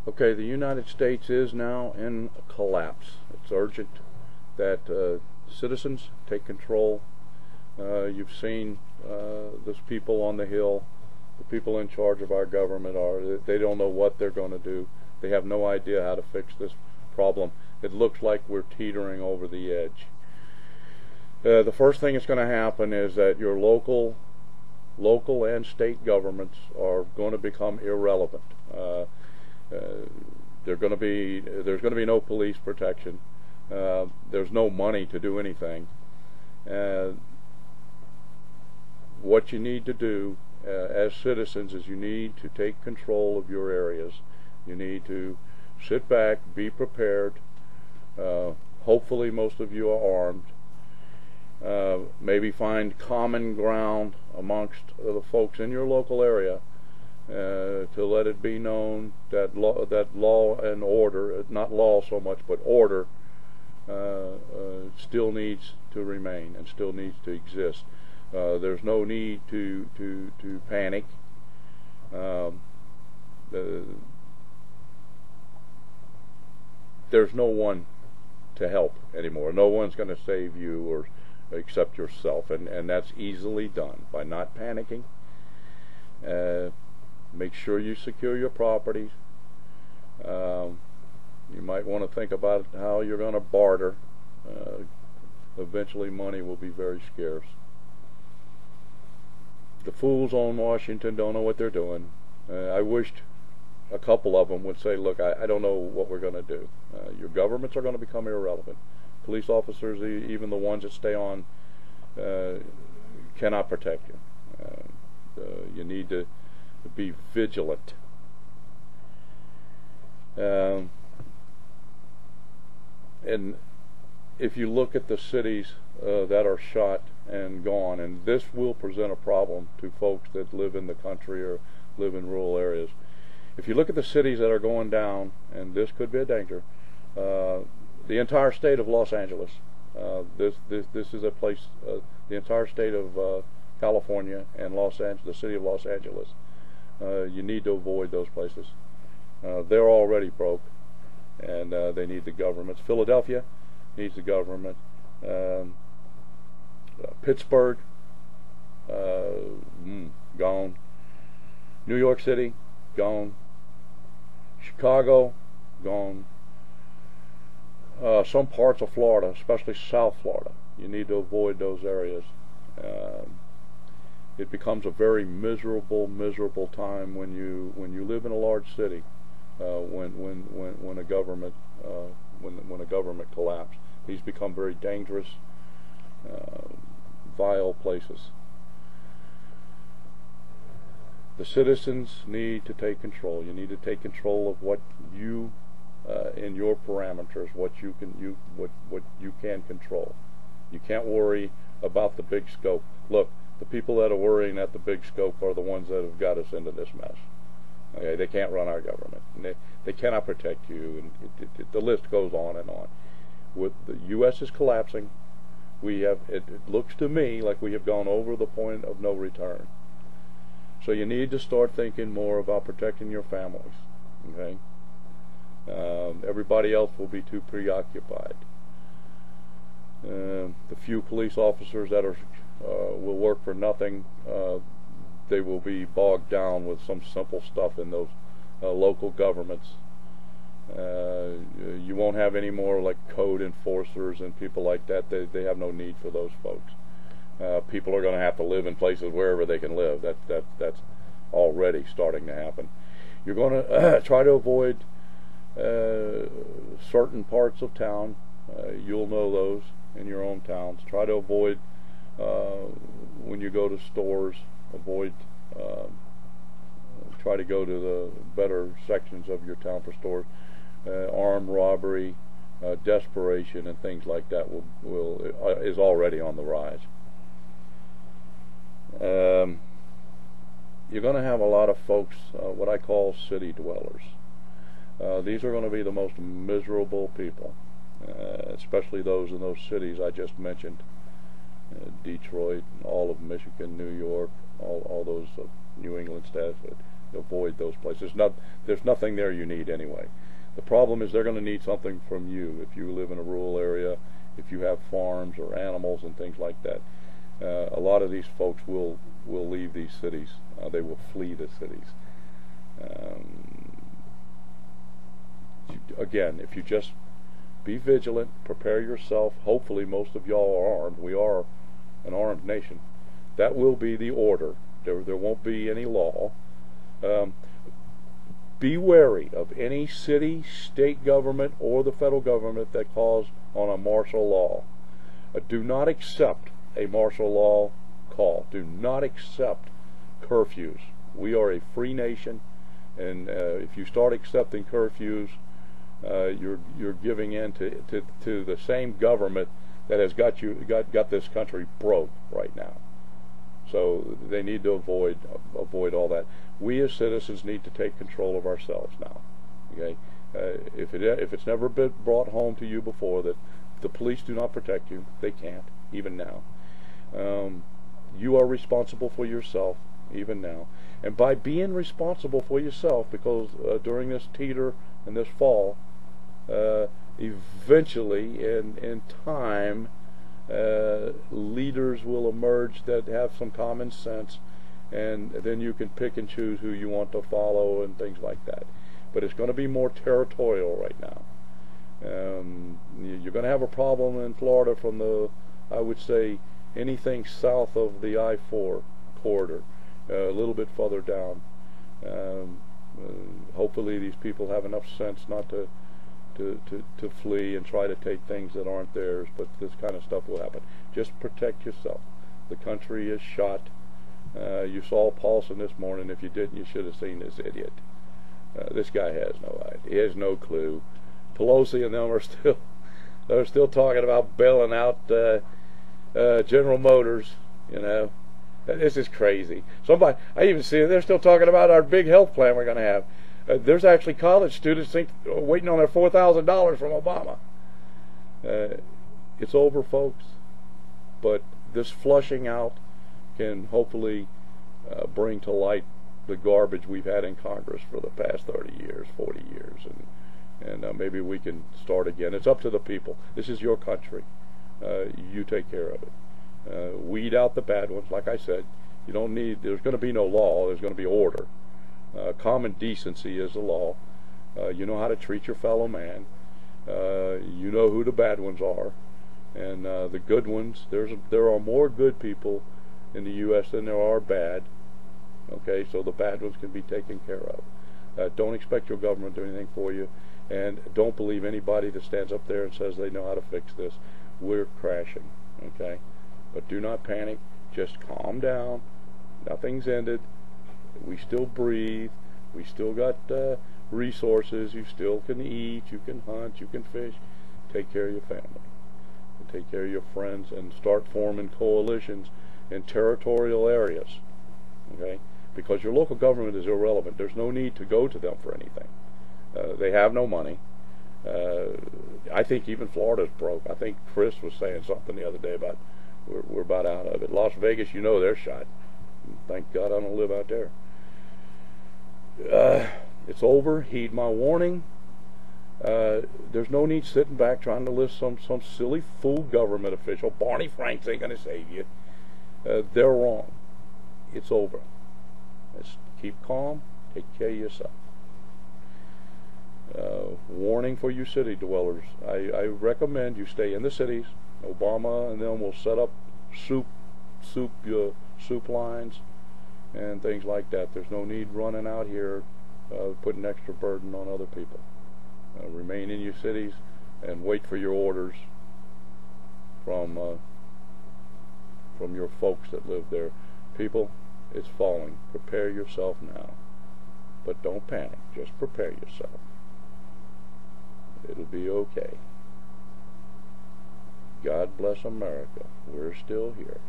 Okay, the United States is now in a collapse. It's urgent that citizens take control. You've seen those people on the Hill, the people in charge of our government they don't know what they're going to do. They have no idea how to fix this problem. It looks like we're teetering over the edge. The first thing that's going to happen is that your local and state governments are going to become irrelevant. There's going to be no police protection. There's no money to do anything. What you need to do as citizens is you need to take control of your areas. You need to sit back, be prepared. Hopefully most of you are armed. Maybe find common ground amongst the folks in your local area to let it be known that law and order, not law so much, but order, still needs to remain and still needs to exist. There's no need to panic. There's no one to help anymore. No one's going to save you or except yourself, and that's easily done by not panicking. Make sure you secure your properties. You might want to think about how you're going to barter. Eventually money will be very scarce. The fools on Washington don't know what they're doing. I wished a couple of them would say, look, I don't know what we're going to do. Your governments are going to become irrelevant. Police officers, even the ones that stay on, cannot protect you. You need to be vigilant. And if you look at the cities that are shot and gone, and this will present a problem to folks that live in the country or live in rural areas. If you look at the cities that are going down, and this could be a danger, the entire state of Los Angeles, this is a place, the entire state of California and the city of Los Angeles, you need to avoid those places. They're already broke, and they need the governments. Philadelphia needs the government. Pittsburgh, gone. New York City, gone. Chicago, gone. Some parts of Florida, especially South Florida, you need to avoid those areas. It becomes a very miserable time when you live in a large city. When a government collapses, these become very dangerous, vile places. The citizens need to take control. You need to take control of what you, in your parameters, what you can control. You can't worry about the big scope. Look, the people that are worrying at the big scope are the ones that have got us into this mess. Okay, they can't run our government. And they cannot protect you, and the list goes on and on. With the U.S. is collapsing, it looks to me like we have gone over the point of no return. So you need to start thinking more about protecting your families. Okay, everybody else will be too preoccupied. The few police officers that will work for nothing, they will be bogged down with some simple stuff in those local governments. You won't have any more like code enforcers and people like that. They have no need for those folks. People are going to have to live in places wherever they can live. That's already starting to happen. You're going to try to avoid certain parts of town. You'll know those in your own towns. Try to avoid when you go to stores. Try to go to the better sections of your town for stores. Armed robbery, desperation, and things like that is already on the rise. You're going to have a lot of folks, what I call city dwellers. These are going to be the most miserable people, especially those in those cities I just mentioned. Detroit, all of Michigan, New York, all those New England states. avoid those places. There's nothing there you need anyway. The problem is they're going to need something from you if you live in a rural area, if you have farms or animals and things like that. A lot of these folks will leave these cities. They will flee the cities. Again, if you just be vigilant, prepare yourself. Hopefully most of y'all are armed. We are an armed nation. That will be the order. There won't be any law. Be wary of any city, state government, or the federal government that calls on a martial law. Do not accept a martial law call. Do not accept curfews. We are a free nation, and if you start accepting curfews, you're giving in to the same government that has got this country broke right now. So they need to avoid all that. We as citizens need to take control of ourselves now. Okay, if it's never been brought home to you before that the police do not protect you, they can't even now. You are responsible for yourself even now, and by being responsible for yourself, because during this teeter and this fall, eventually in time, leaders will emerge that have some common sense, and then you can pick and choose who you want to follow and things like that. But it's going to be more territorial right now. You're going to have a problem in Florida from I would say, anything south of the I-4 corridor, a little bit further down. Hopefully these people have enough sense not to flee and try to take things that aren't theirs, but this kind of stuff will happen. Just protect yourself. The country is shot. You saw Paulson this morning. If you didn't, you should have seen this idiot. This guy has no idea. He has no clue. Pelosi and them are still talking about bailing out General Motors. You know, this is crazy. I even see they're still talking about our big health plan we're going to have. There's actually college students waiting on their $4,000 from Obama. It's over, folks. But this flushing out can hopefully bring to light the garbage we've had in Congress for the past 30 years, 40 years, and maybe we can start again. It's up to the people. This is your country. You take care of it. Weed out the bad ones. Like I said, there's going to be no law. There's going to be order. Common decency is the law. You know how to treat your fellow man. You know who the bad ones are, and the good ones. There are more good people in the U.S. than there are bad. Okay, so the bad ones can be taken care of. Don't expect your government to do anything for you, and don't believe anybody that stands up there and says they know how to fix this. We're crashing. Okay, but do not panic. Just calm down. Nothing's ended. We still breathe. We still got resources. You still can eat. You can hunt. You can fish. Take care of your family. And take care of your friends, and start forming coalitions in territorial areas. Okay? Because your local government is irrelevant. There's no need to go to them for anything. They have no money. I think even Florida's broke. I think Chris was saying something the other day about we're about out of it. Las Vegas, you know they're shot. Thank God I don't live out there. It's over. Heed my warning. There's no need sitting back trying to list some silly fool government official. Barney Franks ain't going to save you. They're wrong. It's over. Let's keep calm. Take care of yourself. Warning for you city dwellers. I recommend you stay in the cities. Obama and them will set up soup lines and things like that. There's no need running out here putting extra burden on other people. Remain in your cities and wait for your orders from your folks that live there. People, it's falling. Prepare yourself now. But don't panic. Just prepare yourself. It'll be okay. God bless America. We're still here.